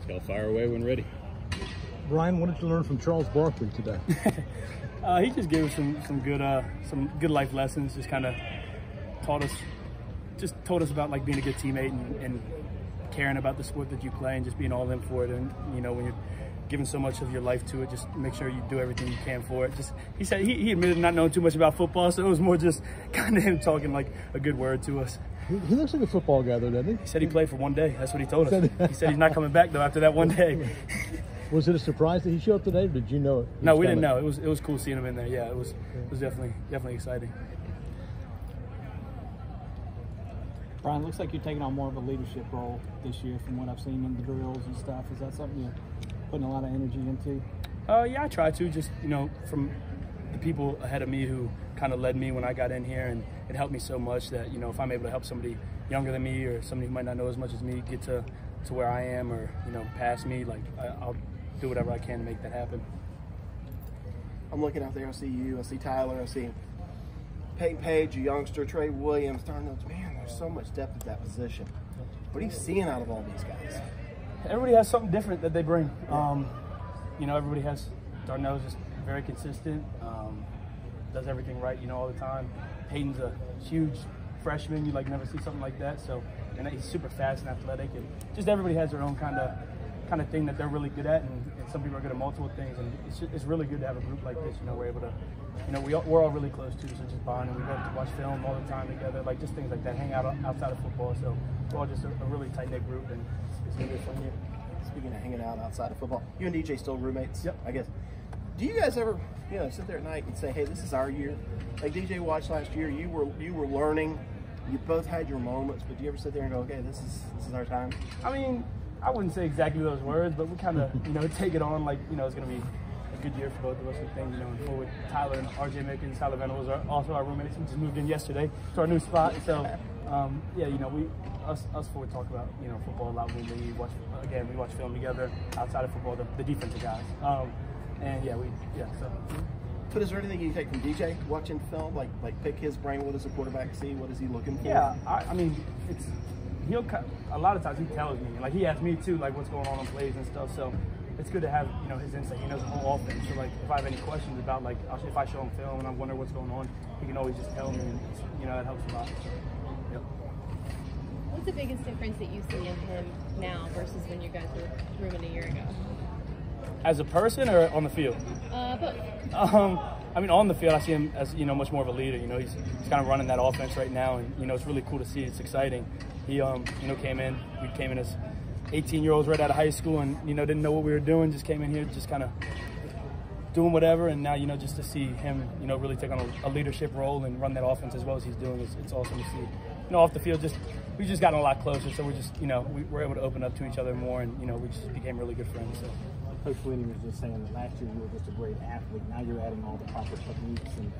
Y'all fire away when ready. Brian, what did you learn from Charles Barkley today? He just gave us some good life lessons. Just kind of told us about like being a good teammate and caring about the sport that you play and just being all in for it. And you know, when you're giving so much of your life to it, just make sure you do everything you can for it. Just he said he admitted not knowing too much about football, so it was more just kind of him talking like a good word to us. He looks like a football guy, though, doesn't he? He said he played for one day. That's what he told us. He said he's not coming back though after that one day. Was it a surprise that he showed up today, or did you know it? No, we didn't know. It was cool seeing him in there. Yeah, it was definitely exciting. Brian, looks like you're taking on more of a leadership role this year from what I've seen in the drills and stuff. Is that something you're putting a lot of energy into? Yeah, I try to. Just, you know, from the people ahead of me who kind of led me when I got in here, and it helped me so much that, you know, if I'm able to help somebody younger than me or somebody who might not know as much as me get to where I am, or, you know, past me, like I'll do whatever I can to make that happen. I'm looking out there, I see you, I see Tyler, I see Peyton Page, a youngster, Trey Williams, Darnell's. Man, there's so much depth at that position. What are you seeing out of all these guys? Everybody has something different that they bring. You know, everybody has. Darnell's just very consistent, does everything right, you know, all the time. Peyton's a huge freshman. You like never see something like that. So, and he's super fast and athletic, and just everybody has their own kind of thing that they're really good at, and some people are good at multiple things. And it's really good to have a group like this. You know, we're able to, you know, we're all really close too, so just bond, and we love to watch film all the time together, like just things like that. Hang out outside of football, so we're all just a really tight knit group, and it's gonna be a fun year. Speaking of hanging out outside of football, you and DJ still roommates? Yep. I guess. Do you guys ever, you know, sit there at night and say, hey, this is our year? Like DJ watched last year, you were learning, you both had your moments, but do you ever sit there and go, okay, this is our time? I mean, I wouldn't say exactly those words, but we kind of, you know, take it on like, you know, it's going to be a good year for both of us, I think, you know, and forward. Tyler and RJ Mickens, Tyler Venables are also our roommates. We just moved in yesterday to our new spot, so yeah, you know, us forward talk about, you know, football a lot when we watch film together outside of football, the defensive guys, and so. But is there anything you take from DJ watching film, like pick his brain? What does a quarterback see? What is he looking for? Yeah, I mean, a lot of times he tells me, like he asks me too, like what's going on plays and stuff. So it's good to have, you know, his insight. He knows the whole offense. So like if I have any questions about, like, if I show him film and I'm wondering what's going on, he can always just tell me, and you know, that helps a lot. So, yep. What's the biggest difference that you see in him now versus when you guys were rooming a year ago? As a person or on the field? Both. I mean, on the field, I see him as, you know, much more of a leader. You know, he's kind of running that offense right now, and, you know, it's really cool to see. It's exciting. He, you know, we came in as 18-year-olds right out of high school, and, you know, didn't know what we were doing, just came in here just kind of doing whatever, and now, you know, just to see him, you know, really take on a leadership role and run that offense as well as he's doing, it's awesome to see. You know, off the field, we've just gotten a lot closer, so we're just, you know, we're able to open up to each other more, and, you know, we just became really good friends, so. Coach Sweeney was just saying that last year you were just a great athlete. Now you're adding all the proper techniques and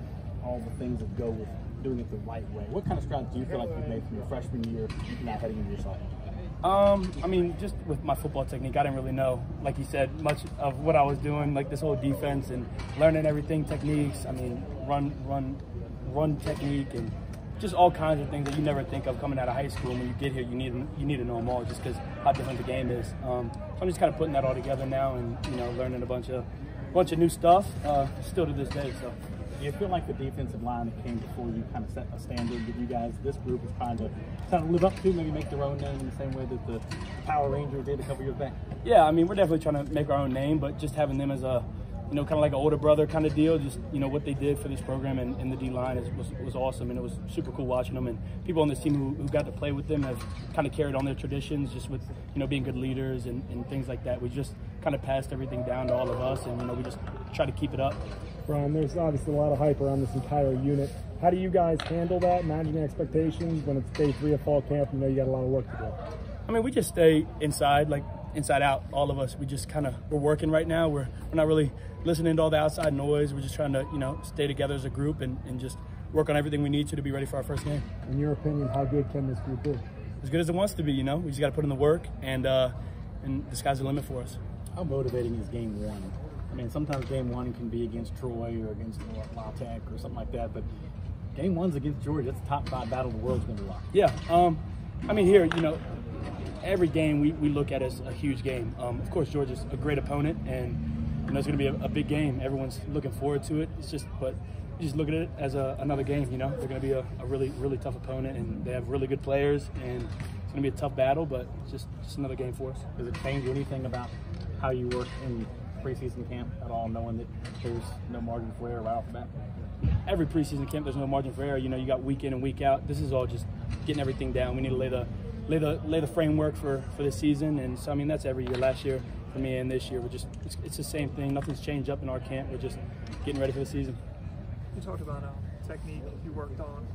all the things that go with doing it the right way. What kind of strides do you feel like you've made from your freshman year now heading into your sophomore? I mean, just with my football technique, I didn't really know, like you said, much of what I was doing, like this whole defense and learning everything, techniques. I mean, run technique, and just all kinds of things that you never think of coming out of high school. And when you get here, you need to know them all, just because how different the game is. So I'm just kind of putting that all together now, and, you know, learning a bunch of new stuff still to this day. So. Do you feel like the defensive line that came before you kind of set a standard that you guys, this group, is trying to kind of live up to, maybe make their own name in the same way that the Power Rangers did a couple years back? Yeah, I mean, we're definitely trying to make our own name, but just having them as a, you know, kind of like an older brother kind of deal, just, you know, what they did for this program and the D-line was awesome, and it was super cool watching them, and people on this team who got to play with them have kind of carried on their traditions just with, you know, being good leaders and things like that. We just kind of passed everything down to all of us, and, you know, we just try to keep it up. Brian, there's obviously a lot of hype around this entire unit. How do you guys handle that, managing expectations when it's day 3 of fall camp? You know you got a lot of work to do. I mean, we just stay inside, like inside out, all of us. We just kind of, we're working right now. We're not really listening to all the outside noise. We're just trying to, you know, stay together as a group and just work on everything we need to be ready for our first game. In your opinion, how good can this group be? As good as it wants to be, you know. We just got to put in the work, and the sky's the limit for us. How motivating is game 1? I mean, sometimes game 1 can be against Troy or against La Tech or something like that, but game 1's against Georgia. It's the top 5 battle the world's going to be like. Yeah. I mean, here, you know, every game we look at as a huge game. Of course, Georgia's a great opponent, and it's going to be a big game. Everyone's looking forward to it. But you just look at it as another game. They're going to be a really, really tough opponent, and they have really good players, and it's going to be a tough battle, but it's just another game for us. Does it change anything about how you work in preseason camp at all, knowing that there's no margin for error right off the bat? Every preseason camp, there's no margin for error. You got week in and week out. This is all just getting everything down. We need to lay the framework for this season, and so that's every year. Last year for me and this year, it's the same thing. Nothing's changed up in our camp. We're just getting ready for the season. You talked about technique you worked on.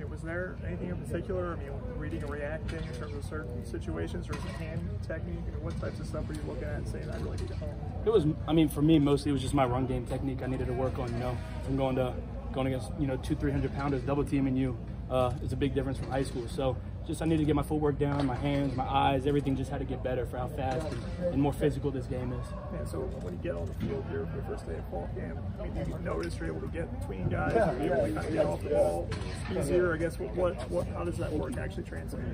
Was there anything in particular? Reading or reacting in terms of certain situations, or is it hand technique? What types of stuff were you looking at and saying I really need to hone? It was, for me, mostly it was just my run game technique I needed to work on. From going against 200-300 pounders, double teaming you is a big difference from high school. So I needed to get my footwork down, my hands, my eyes, everything just had to get better for how fast and more physical this game is. And so when you get on the field here for the first day of fall camp, do you notice you're able to get between guys? Are you able to kind of get off the ball easier? I guess how does that work actually translate?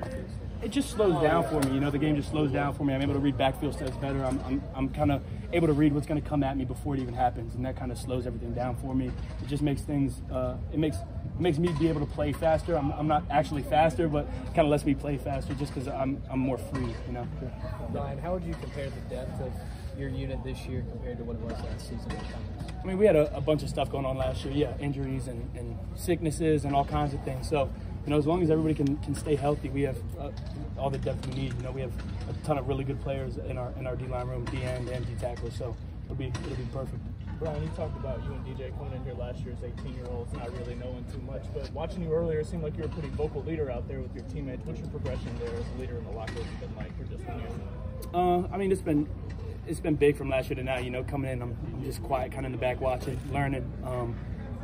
It just slows down for me. The game just slows down for me. I'm able to read backfield sets better. I'm kind of able to read what's going to come at me before it even happens, and that kind of slows everything down for me. It just makes things. It makes me be able to play faster. I'm not actually faster, but it kind of lets me play faster just because I'm more free. Ryan, how would you compare the depth of your unit this year compared to what it was last season? We had a bunch of stuff going on last year. Yeah, injuries and sicknesses and all kinds of things. So. As long as everybody can stay healthy, we have all the depth we need. We have a ton of really good players in our D-line room, D-end and D-tackle, so it'll be perfect. Brian, you talked about you and DJ coming in here last year as 18-year-olds, not really knowing too much, but watching you earlier, it seemed like you were a pretty vocal leader out there with your teammates. What's your progression there as a leader in the locker room been like for just 1 year? It's been big from last year to now. Coming in, I'm just quiet, kind of in the back watching, learning.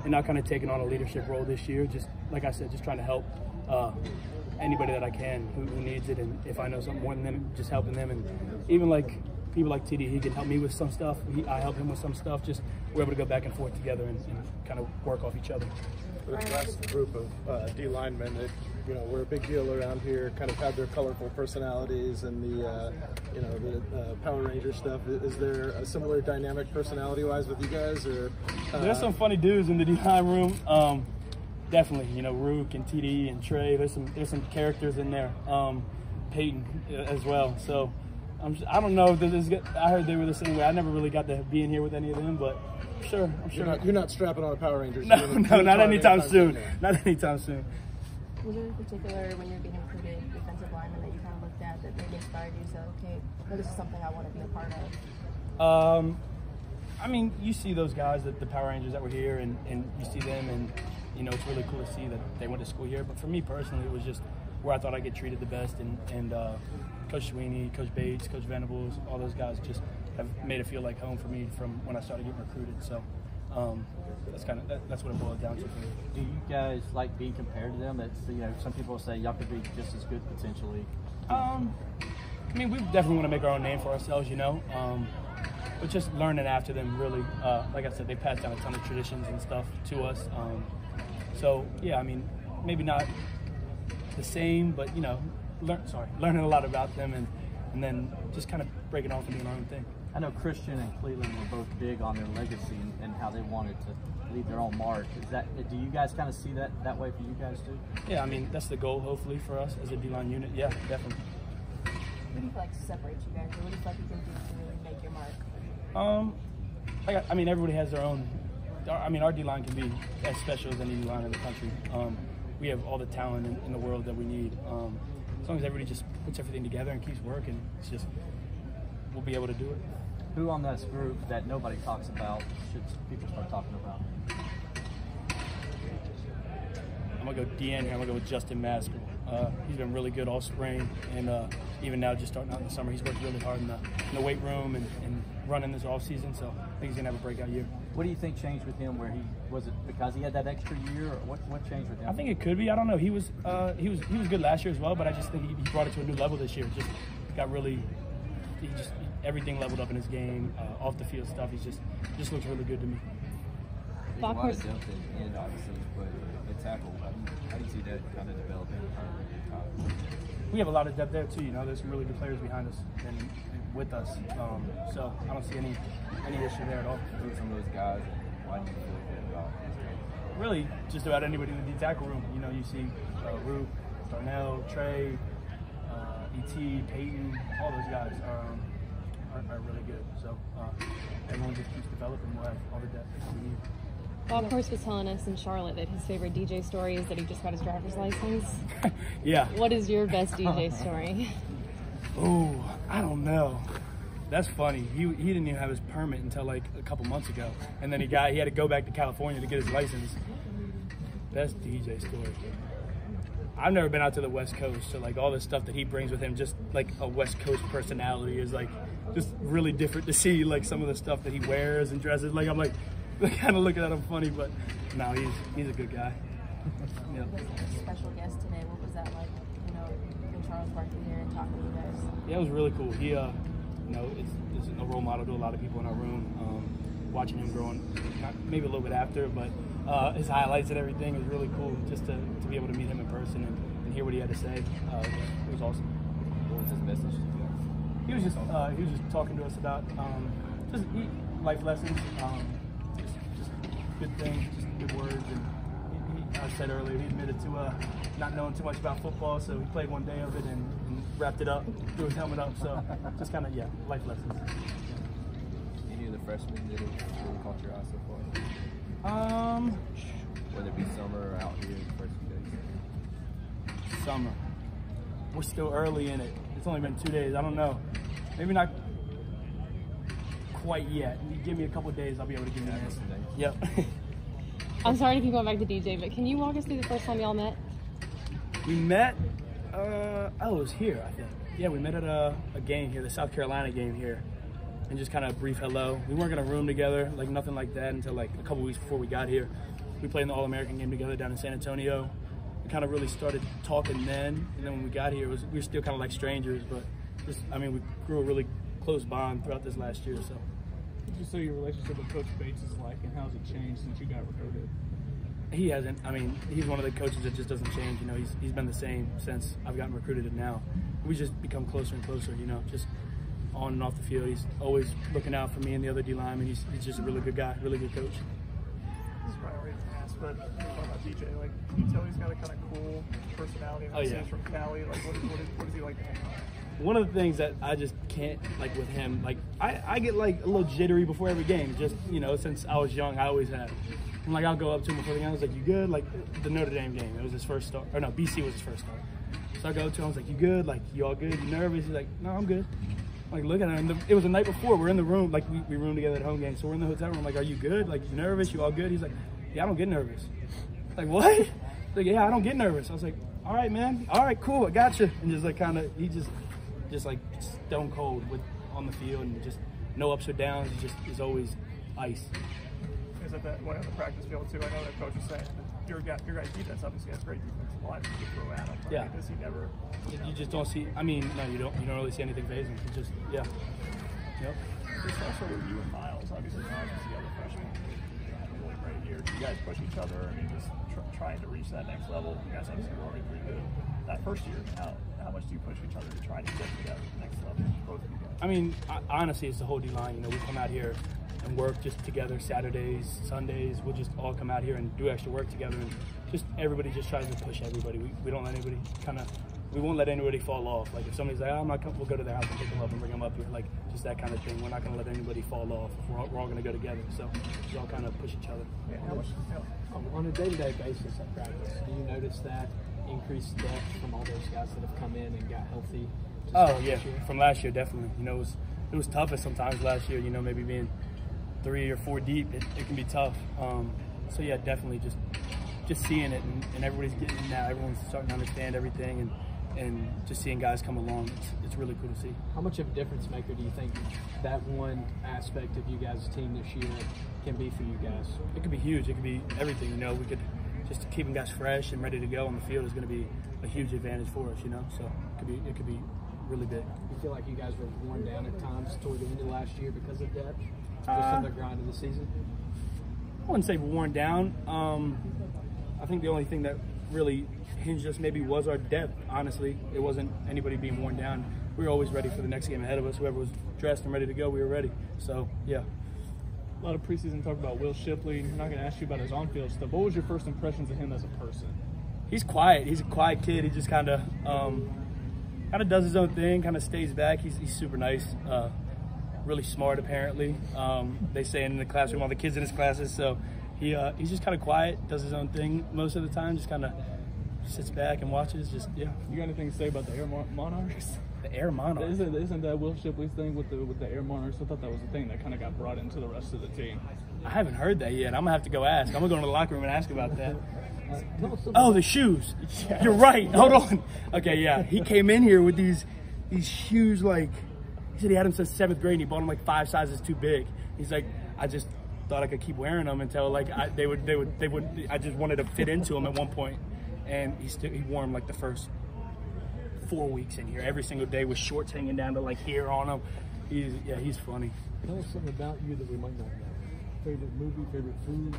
And now kind of taking on a leadership role this year. Just like I said, just trying to help anybody that I can who needs it. And if I know something more than them, just helping them. And even like people like TD, he can help me with some stuff. I help him with some stuff. Just we're able to go back and forth together and kind of work off each other. This last group of D linemen that were a big deal around here, kind of had their colorful personalities and the Power Ranger stuff. Is there a similar dynamic personality-wise with you guys, or there's some funny dudes in the D-line room? Definitely, Rook and TD and Trey. There's some characters in there. Peyton as well. So I don't know. I heard they were the same way. I never really got to be in here with any of them, but I'm sure. You're not strapping on a Power Rangers. No, not anytime soon. Not anytime soon. Was there in particular when you're being recruited defensive lineman that you kind of looked at that maybe inspired you to say, okay, well, this is something I want to be a part of? You see those guys, the Power Rangers that were here, and you see them, and it's really cool to see that they went to school here. But for me personally, it was just where I thought I'd get treated the best, and Coach Sweeney, Coach Bates, Coach Venables, all those guys just have made it feel like home for me from when I started getting recruited. So that's what it boils down to for me. Do you guys like being compared to them? Some people say y'all could be just as good potentially. We definitely want to make our own name for ourselves, but just learning after them really. Like I said, they passed down a ton of traditions and stuff to us. Maybe not the same, but learning a lot about them and then just kind of breaking off and doing our own thing. I know Christian and Cleveland were both big on their legacy and how they wanted to leave their own mark. Do you guys kind of see that way for you guys too? Yeah, that's the goal hopefully for us as a D-line unit. Yeah, definitely. What do you feel like separates you guys? Or what do you feel like you can do to really make your mark? Everybody has their own. Our D-line can be as special as any D-line in the country. We have all the talent in the world that we need. As long as everybody just puts everything together and keeps working, we'll be able to do it. Who on this group that nobody talks about should people start talking about? I'm going to go DN here. I'm going to go with Justin Mascoll. He's been really good all spring, and even now just starting out in the summer, he's worked really hard in the weight room and running this off season, so I think he's going to have a breakout year. What do you think changed with him? Was it because he had that extra year, or what changed with him? I think it could be. I don't know. He was good last year as well, but I just think he brought it to a new level this year. Just got really everything leveled up in his game, off the field stuff. He just looks really good to me. There's a lot of depth in obviously, but the tackle, how do you see that kind of developing? we have a lot of depth there too. You know, there's some really good players behind us and with us. So I don't see any issue there at all. Who are some of those guys? Why do you feel good about? Really, just about anybody in the D tackle room. You know, you see Root, Darnell, Trey, E.T., Peyton, all those guys are really good. So everyone just keeps developing. We'll have all the depth we need. Bob Horse was telling us in Charlotte that his favorite DJ story is that he just got his driver's license. Yeah. What is your best DJ story? Oh, I don't know. That's funny. He didn't even have his permit until like a couple months ago, and then he had to go back to California to get his license. Best DJ story. I've never been out to the West Coast, so like all the stuff that he brings with him, just like a West Coast personality, is like just really different to see. Like some of the stuff that he wears and dresses. Like I'm like kind of looking at him funny, but no, he's a good guy. Yeah. Special guest today. What was that like? You know, when Charles Barkley here and talking to you guys. Yeah, it was really cool. He, you know, is a role model to a lot of people in our room. Watching him growing, maybe a little bit after, but his highlights and everything was really cool. Just to be able to meet him in person and hear what he had to say, it was awesome. What was his message? He was just talking to us about just life lessons, just good things, just good words. And I said earlier, he admitted to not knowing too much about football, so he played one day of it and wrapped it up, threw his helmet up. So just kind of life lessons. Any of the freshmen that have really caught your eye so far? Whether it be summer or out here in the first few days. Summer. We're still early in it. It's only been 2 days. I don't know. Maybe not quite yet. You give me a couple of days, I'll be able to give you an answer. Yep. I'm sorry to keep going back to DJ, but can you walk us through the first time y'all met? We met, it was here, I think. Yeah, we met at a game here, the South Carolina game here, and just kind of a brief hello. We weren't in a room together, like nothing like that, until like a couple weeks before we got here. We played in the All-American game together down in San Antonio. We kind of really started talking then, and then when we got here, we were still kind of like strangers, but just, I mean, we grew a really close bond throughout this last year, so. What would you say your relationship with Coach Bates is like, and how's it changed since you got recruited? He hasn't. I mean, he's one of the coaches that just doesn't change. You know, he's been the same since I've gotten recruited to now. We just become closer and closer, you know, just on and off the field. He's always looking out for me and the other D linemen. He's just a really good guy, really good coach. This is probably already asked, but talking about DJ, like, you tell he's got a kind of cool personality. And he's from Cali. Like, what is he like to hang out? One of the things that I just can't, like, with him, like, I get, like, a little jittery before every game. Just, you know, since I was young, I always have. And, like, I'll go up to him before the game. I was like, you good? Like, the Notre Dame game. It was his first start. Or, no, BC was his first start. So I go up to him. I was like, you good? Like, you all good? You nervous? He's like, no, I'm good. I'm like, look at him. It was the night before. We're in the room. Like, we roomed together at home game. So we're in the hotel room. I'm like, are you good? Like, you nervous? You all good? He's like, yeah, I don't get nervous. Like, what? He's like, yeah, I don't get nervous. I was like, all right, man. All right, cool. I got you. And just, like, kind of, he just like stone cold on the field, and just no ups or downs. He's always ice. Is it that way on the practice field too? I know that coach was saying that your guy's defense obviously has great defensive line to throw at him. Yeah. Does he never? You just don't see. I mean, no, you don't really see anything phase him. He just Yep. Just also with you and Myles, obviously Myles is the other freshman. Really great year. You guys push each other. I mean, just trying to reach that next level. You guys obviously were already pretty good. That first year, how much do you push each other to try to get to that next level, both of you guys? I mean, honestly, it's the whole D line. You know, we come out here and work just together Saturdays, Sundays. We'll just all come out here and do extra work together, and just everybody just tries to push everybody. We don't let anybody we won't let anybody fall off. Like if somebody's like, oh, I'm not coming, we'll go to their house and pick them up and bring them up here. Like just that kind of thing. We're not going to let anybody fall off. We're all going to go together. So we all kind of push each other. Yeah, on a day-to-day basis at practice, do you notice that increased depth from all those guys that have come in and got healthy? Oh yeah, from last year definitely. You know, it was tough at sometimes last year. You know, maybe being 3 or 4 deep, it can be tough. So yeah, definitely just seeing it, and everybody's getting it now. Everyone's starting to understand everything, and just seeing guys come along, it's really cool to see. How much of a difference maker do you think that one aspect of you guys' team this year can be for you guys? It could be huge. It could be everything. You know, we could just keeping guys fresh and ready to go on the field is going to be a huge advantage for us. You know, so it could be really big. You feel like you guys were worn down at times toward the end of last year because of depth, just in the grind of the season? I wouldn't say worn down. I think the only thing that really hinged us maybe was our depth, honestly. It wasn't anybody being worn down. We were always ready for the next game ahead of us. Whoever was dressed and ready to go, we were ready. So, yeah. A lot of preseason talk about Will Shipley. I'm not going to ask you about his on-field stuff. What was your first impressions of him as a person? He's quiet. He's a quiet kid. He just kind of does his own thing, kind of stays back. He's super nice, really smart apparently. They say in the classroom, all the kids in his classes. So he's just kind of quiet, does his own thing most of the time, just kind of sits back and watches. Just, yeah. You got anything to say about the Air Monarchs? The Air Monarchs? Isn't that Will Shipley's thing with the Air Monarchs? I thought that was the thing that kind of got brought into the rest of the team. I haven't heard that yet. I'm going to have to go ask. I'm going to go into the locker room and ask about that. Oh, the shoes. Yeah. You're right. Hold on. Okay, yeah. He came in here with these shoes, like, he said he had them since 7th grade and he bought them like 5 sizes too big. He's like, I just thought I could keep wearing them until like I just wanted to fit into them at one point. And he wore them like the first 4 weeks in here. Every single day with shorts hanging down to like here on him. He's funny. Tell us something about you that we might not know. Favorite movie, favorite food?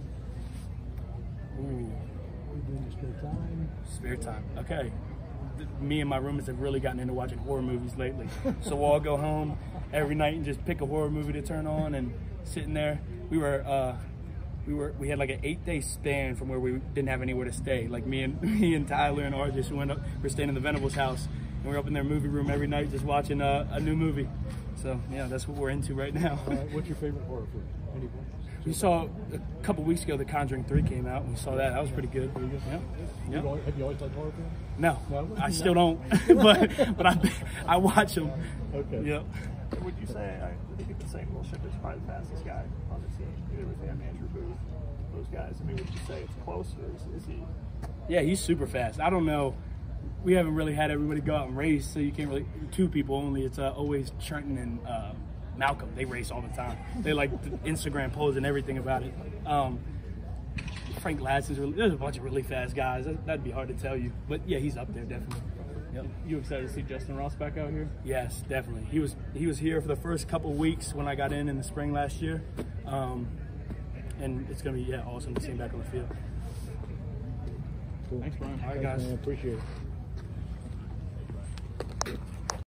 Ooh. What do you do in your spare time? Spare time. Okay. Me and my roommates have really gotten into watching horror movies lately. So we'll all go home every night and just pick a horror movie to turn on and sitting there. We had like an 8-day span from where we didn't have anywhere to stay. Like me and Tyler and RJ, who we're staying in the Venables house, and we're up in their movie room every night just watching a new movie. So yeah, that's what we're into right now. What's your favorite horror film? Anyone? We saw a couple weeks ago The Conjuring 3 came out. We saw that. That was pretty good. Yeah. Have you always liked horror films? No, I still don't. but I watch them. Okay. Yep. Would you say, I think it's the same, Will Shipley's probably the fastest guy on the team, either with him, Andrew Booth, those guys. I mean, would you say it's close, or is he? Yeah, he's super fast. I don't know. We haven't really had everybody go out and race, so you can't really, 2 people only. It's always Trenton and Malcolm. They race all the time. They like Instagram posts and everything about it. Frank Lassen's there's a bunch of really fast guys. That'd be hard to tell you. But yeah, he's up there definitely. Yep. You excited to see Justyn Ross back out here? Yes, definitely. He was here for the first couple weeks when I got in the spring last year. And it's going to be awesome to see him back on the field. Cool. Thanks, Brian. All right, guys. Man, appreciate it.